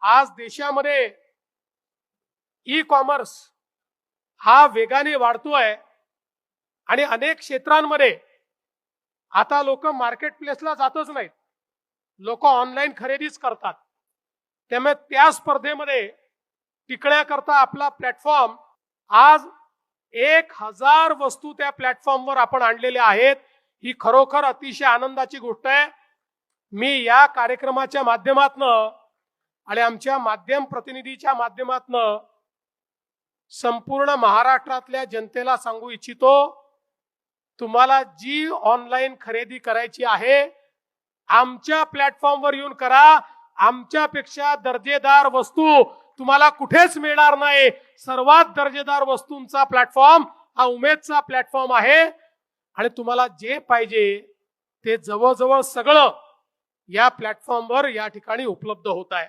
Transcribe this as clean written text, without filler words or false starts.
आज देशामध्ये e commerce हा वेगाने वाढतोय आणि अनेक क्षेत्रांमध्ये आता लोक मार्केट प्लेसला जातच नाहीत, लोक ऑनलाईन खरेदीच करतात। त्यामुळे त्या स्पर्धेमध्ये टिकण्याकरता आपला प्लॅटफॉर्म आज 1000 वस्तू त्या प्लॅटफॉर्मवर आपण आणलेल्या आहेत। ही खरोखर अतिशय आनंदाची गोष्ट आहे। मी या कार्यक्रमाच्या माध्यमातून आणि आमच्या माध्यम प्रतिनिधीच्या माध्यमातून संपूर्ण महाराष्ट्रातल्या जनतेला सांगू इच्छितो, तुम्हाला जी ऑनलाईन खरेदी करायची आहे आमच्या प्लॅटफॉर्मवर येऊन करा। आमच्यापेक्षा दर्जेदार वस्तू तुम्हाला कुठेच मिळणार नाही। सर्वात दर्जेदार वस्तूंचा प्लॅटफॉर्म हा उमेदचा प्लॅटफॉर्म आहे आणि तुम्हाला जे पाहिजे ते जवळजवळ सगळं या प्लॅटफॉर्मवर या ठिकाणी उपलब्ध होत आहे।